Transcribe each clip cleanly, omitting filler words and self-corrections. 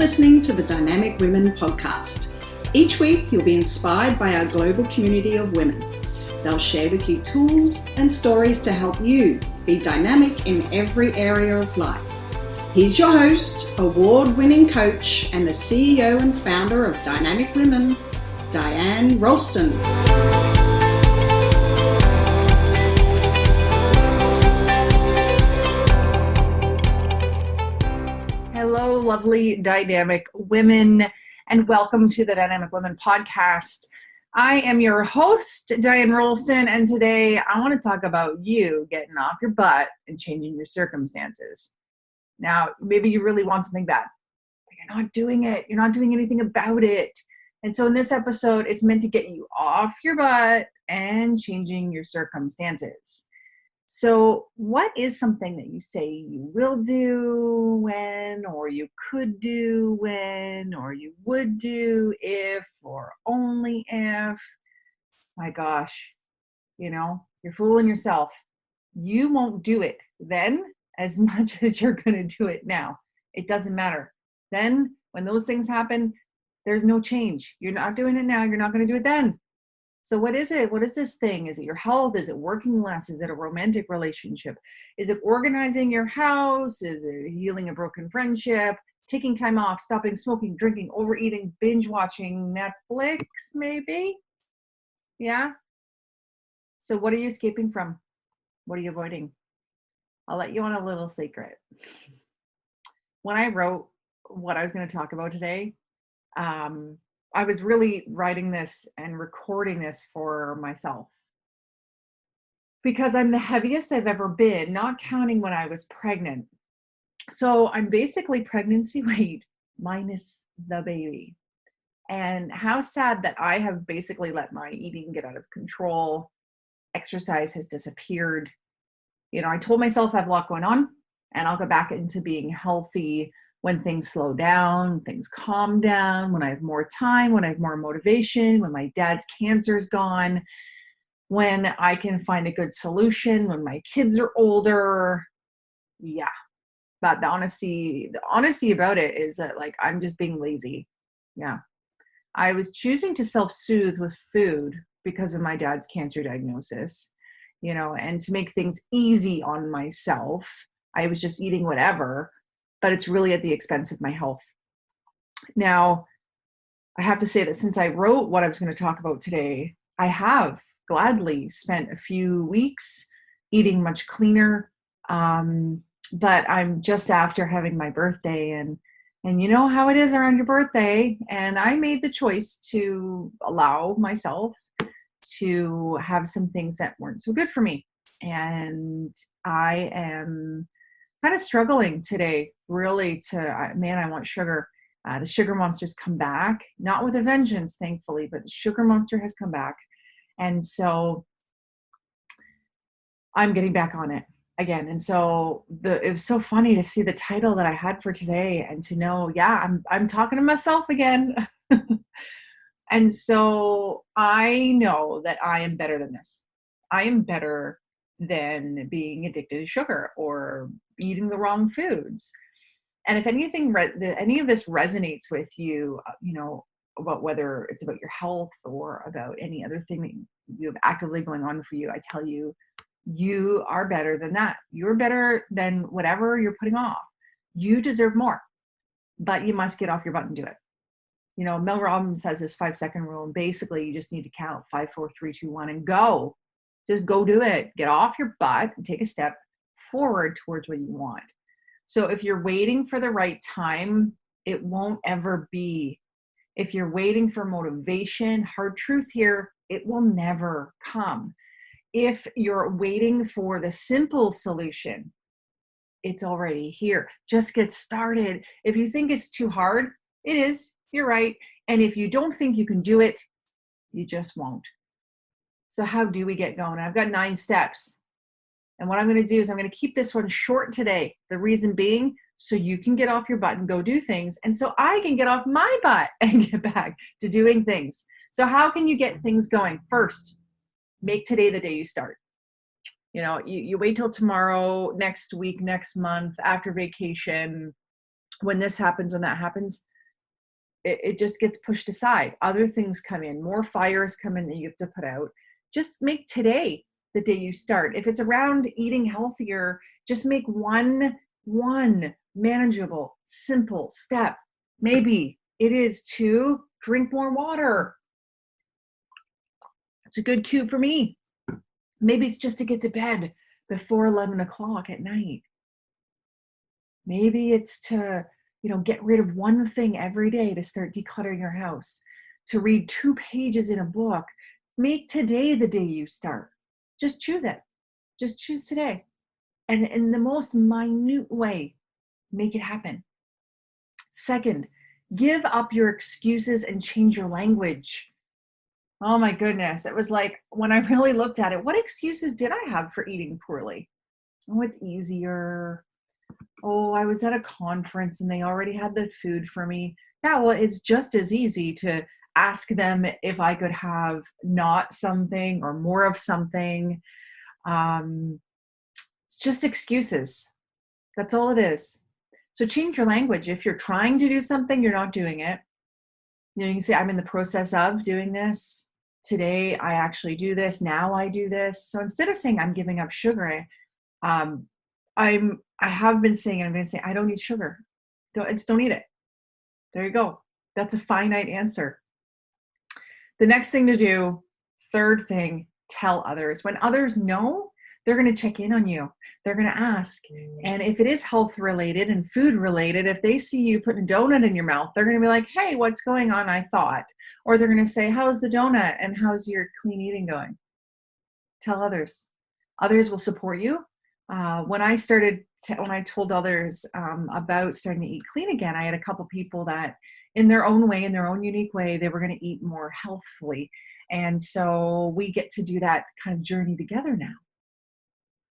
listening to the Dynamic Women podcast. Each week, you'll be inspired by our global community of women. They'll share with you tools and stories to help you be dynamic in every area of life. He's your host, award-winning coach, and the CEO and founder of Dynamic Women, Diane Rolston. Hello, lovely dynamic women, and welcome to the Dynamic Women podcast. I am your host, Diane Rolston, and today I want to talk about you getting off your butt and changing your circumstances. Now, maybe you really want something bad, but you're not doing it. You're not doing anything about it. And so in this episode, it's meant to get you off your butt and changing your circumstances. So what is something that you say you will do when, or you could do when, or you would do if, or only if? My gosh, you're fooling yourself. You won't do it then as much as you're going to do it now. It doesn't matter. Then when those things happen, there's no change. You're not doing it now. You're not going to do it then. So what is it? What is this thing? Is it your health? Is it working less? Is it a romantic relationship? Is it organizing your house? Is it healing a broken friendship? Taking time off, stopping smoking, drinking, overeating, binge watching Netflix, maybe? Yeah? So what are you escaping from? What are you avoiding? I'll let you on a little secret. When I wrote what I was going to talk about today, I was really writing this and recording this for myself because I'm the heaviest I've ever been, not counting when I was pregnant. So I'm basically pregnancy weight minus the baby. And how sad that I have basically let my eating get out of control. Exercise has disappeared. I told myself I have a lot going on and I'll go back into being healthy when things slow down, things calm down, when I have more time, when I have more motivation, when my dad's cancer is gone, when I can find a good solution, when my kids are older. Yeah. But the honesty about it is that I'm just being lazy. Yeah. I was choosing to self-soothe with food because of my dad's cancer diagnosis, and to make things easy on myself. I was just eating whatever, but it's really at the expense of my health. Now, I have to say that since I wrote what I was going to talk about today, I have gladly spent a few weeks eating much cleaner, but I'm just after having my birthday, and you know how it is around your birthday, and I made the choice to allow myself to have some things that weren't so good for me, and I am kind of struggling today, really, I want sugar. The sugar monster's come back, not with a vengeance, thankfully, but the sugar monster has come back. And so I'm getting back on it again. And so it was so funny to see the title that I had for today and to know, I'm talking to myself again. And so I know that I am better than this. I am better than being addicted to sugar or eating the wrong foods. And if anything, any of this resonates with you, about whether it's about your health or about any other thing that you have actively going on for you, I tell you, you are better than that. You're better than whatever you're putting off. You deserve more, but you must get off your butt and do it. Mel Robbins has this 5-second rule, and basically you just need to count 5, 4, 3, 2, 1 and go. Just go do it. Get off your butt and take a step forward towards what you want. So if you're waiting for the right time, it won't ever be. If you're waiting for motivation, hard truth here, it will never come. If you're waiting for the simple solution, it's already here. Just get started. If you think it's too hard, it is. You're right. And if you don't think you can do it, you just won't. So how do we get going? I've got 9 steps. And what I'm going to do is I'm going to keep this one short today. The reason being, so you can get off your butt and go do things. And so I can get off my butt and get back to doing things. So how can you get things going? First, make today the day you start. You wait till tomorrow, next week, next month, after vacation, when this happens, when that happens. it just gets pushed aside. Other things come in, more fires come in that you have to put out. Just make today the day you start. If it's around eating healthier, just make one manageable, simple step. Maybe it is to drink more water. It's a good cue for me. Maybe it's just to get to bed before 11 o'clock at night. Maybe it's to, get rid of one thing every day to start decluttering your house, to read 2 pages in a book. Make today the day you start. Just choose it. Just choose today. And in the most minute way, make it happen. Second, give up your excuses and change your language. Oh my goodness. It was like, when I really looked at it, what excuses did I have for eating poorly? Oh, it's easier. Oh, I was at a conference and they already had the food for me. Yeah, well, it's just as easy to ask them if I could have not something or more of something. It's just excuses. That's all it is. So change your language. If you're trying to do something, you're not doing it. You can say, I'm in the process of doing this. Today, I actually do this. Now I do this. So instead of saying I'm giving up sugar, I have been saying, I'm going to say, I don't need sugar. Just don't eat it. There you go. That's a finite answer. The next thing to do, third thing, tell others. When others know, they're going to check in on you. They're going to ask. And if it is health related and food related, if they see you putting a donut in your mouth, they're going to be like, hey, what's going on? I thought. Or they're going to say, how's the donut? And how's your clean eating going? Tell others. Others will support you. When I told others about starting to eat clean again, I had a couple people that in their own way, in their own unique way, they were going to eat more healthfully. And so we get to do that kind of journey together now.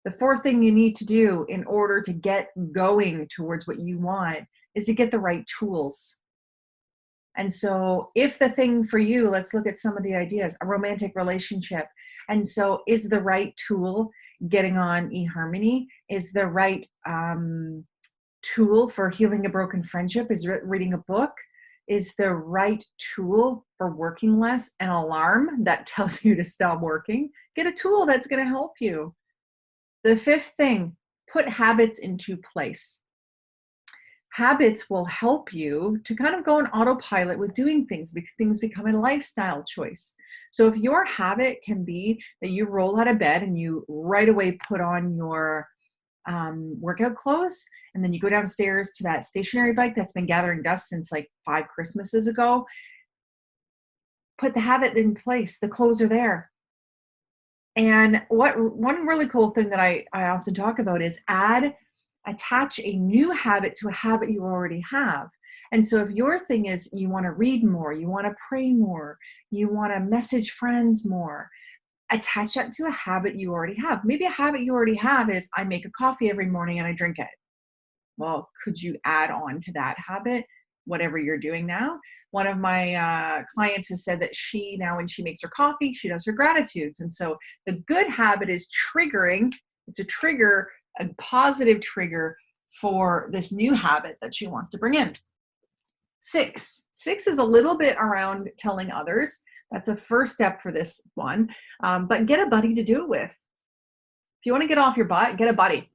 The fourth thing you need to do in order to get going towards what you want is to get the right tools. And so if the thing for you, let's look at some of the ideas, a romantic relationship. And so is the right tool getting on eHarmony? Is the right tool for healing a broken friendship? Is reading a book? Is the right tool for working less an alarm that tells you to stop working? Get a tool that's going to help you. The fifth thing, put habits into place. Habits will help you to kind of go on autopilot with doing things because things become a lifestyle choice. So if your habit can be that you roll out of bed and you right away put on your workout clothes, and then you go downstairs to that stationary bike that's been gathering dust since like 5 Christmases ago, put the habit in place. The clothes are there. And one really cool thing that I often talk about is attach a new habit to a habit you already have. And so if your thing is you want to read more, you want to pray more, you want to message friends more, attach that to a habit you already have. Maybe a habit you already have is I make a coffee every morning and I drink it. Well, could you add on to that habit whatever you're doing now? One of my clients has said that she now, when she makes her coffee, she does her gratitudes. And so the good habit is triggering. It's a trigger, a positive trigger for this new habit that she wants to bring in. 6 is a little bit around telling others. That's a first step for this one. But get a buddy to do it with. If you want to get off your butt, get a buddy.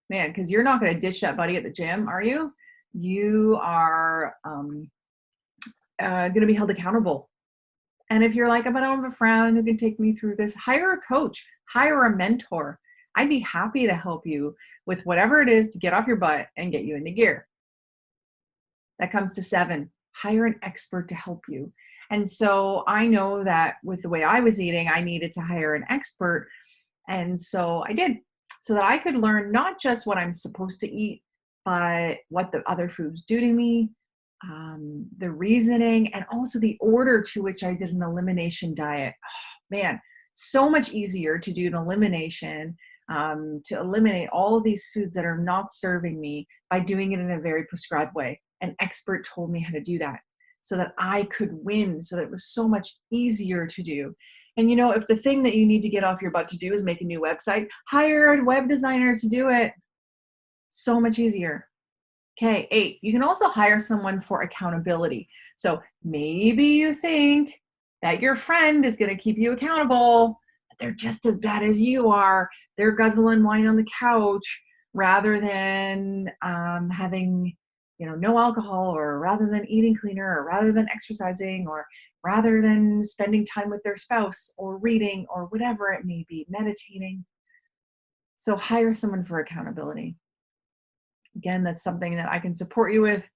Man, because you're not going to ditch that buddy at the gym, are you? You are going to be held accountable. And if you're like, but I don't have a friend who can take me through this, hire a coach, hire a mentor. I'd be happy to help you with whatever it is to get off your butt and get you into gear. That comes to 7, hire an expert to help you. And so I know that with the way I was eating, I needed to hire an expert. And so I did, so that I could learn not just what I'm supposed to eat, but what the other foods do to me, the reasoning, and also the order to which I did an elimination diet. Oh, man, so much easier to do an elimination, to eliminate all of these foods that are not serving me by doing it in a very prescribed way. An expert told me how to do that so that I could win, so that it was so much easier to do. And if the thing that you need to get off your butt to do is make a new website, hire a web designer to do it. So much easier. Okay, 8, you can also hire someone for accountability. So maybe you think that your friend is going to keep you accountable, but they're just as bad as you are. They're guzzling wine on the couch rather than having, no alcohol, or rather than eating cleaner, or rather than exercising, or rather than spending time with their spouse, or reading, or whatever it may be, meditating. So hire someone for accountability. Again, that's something that I can support you with.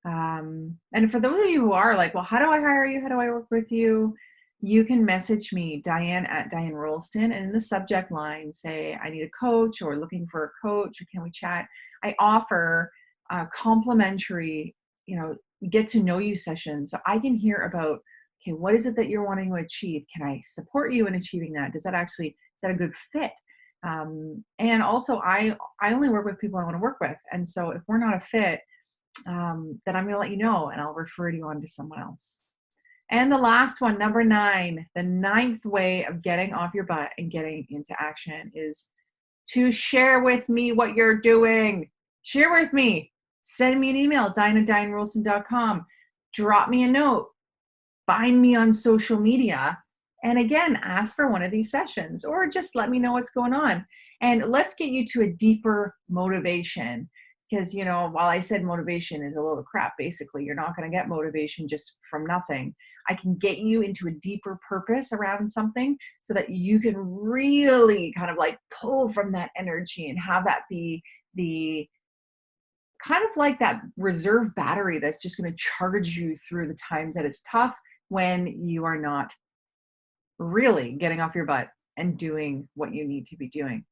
And for those of you who are like, well, how do I hire you? How do I work with you? You can message me, Diane at Diane Rolston, and in the subject line, say, I need a coach, or looking for a coach, or can we chat? I offer complimentary, get to know you sessions. So I can hear about, okay, what is it that you're wanting to achieve? Can I support you in achieving that? Is that a good fit? And also I only work with people I want to work with. And so if we're not a fit, then I'm going to let you know, and I'll refer you on to someone else. And the last one, number 9, the 9th way of getting off your butt and getting into action is to share with me what you're doing. Share with me. Send me an email, Dianerolston.com. Drop me a note. Find me on social media. And again, ask for one of these sessions, or just let me know what's going on. And let's get you to a deeper motivation. Because, while I said motivation is a load of crap, basically, you're not going to get motivation just from nothing. I can get you into a deeper purpose around something so that you can really kind of like pull from that energy and have that be the kind of like that reserve battery that's just going to charge you through the times that it's tough, when you are not really getting off your butt and doing what you need to be doing.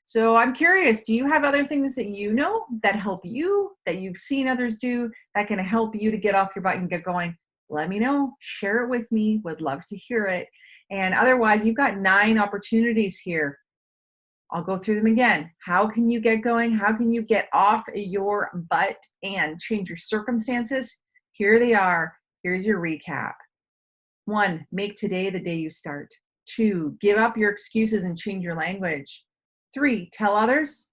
So I'm curious, do you have other things that you know that help you, that you've seen others do, that can help you to get off your butt and get going? Let me know. Share it with me. Would love to hear it. And otherwise, you've got 9 opportunities here. I'll go through them again. How can you get going? How can you get off your butt and change your circumstances? Here they are. Here's your recap. 1, make today the day you start. 2, give up your excuses and change your language. 3, tell others.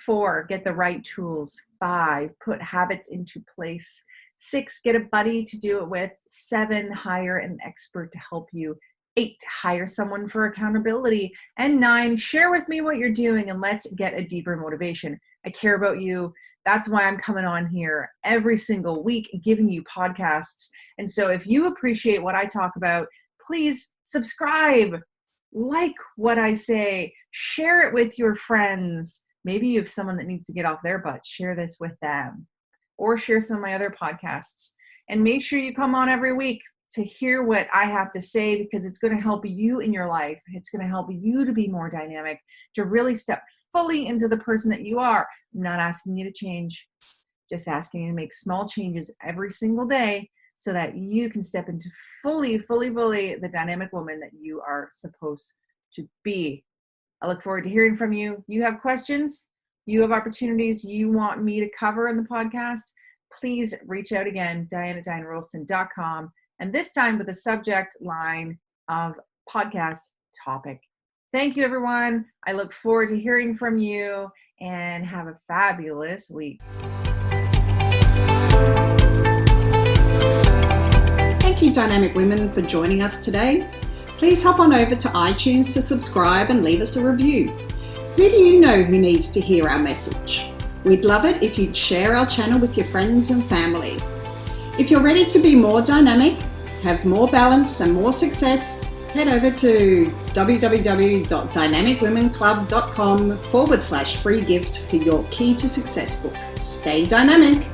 4, get the right tools. 5, put habits into place. 6, get a buddy to do it with. 7, hire an expert to help you. 8, hire someone for accountability. And 9, share with me what you're doing, and let's get a deeper motivation. I care about you. That's why I'm coming on here every single week, giving you podcasts. And so if you appreciate what I talk about, please subscribe, like what I say, share it with your friends. Maybe you have someone that needs to get off their butt. Share this with them, or share some of my other podcasts. And make sure you come on every week to hear what I have to say, because it's going to help you in your life. It's going to help you to be more dynamic, to really step fully into the person that you are. I'm not asking you to change, just asking you to make small changes every single day so that you can step into fully the dynamic woman that you are supposed to be. I look forward to hearing from you. You have questions, you have opportunities you want me to cover in the podcast, please reach out again, Diane at Dianerolston.com. And this time with the subject line of podcast topic. Thank you, everyone. I look forward to hearing from you, and have a fabulous week. Thank you, Dynamic Women, for joining us today. Please hop on over to iTunes to subscribe and leave us a review. Who do you know who needs to hear our message? We'd love it if you'd share our channel with your friends and family. If you're ready to be more dynamic, have more balance and more success, head over to www.dynamicwomenclub.com/free gift for your Key to Success book. Stay dynamic.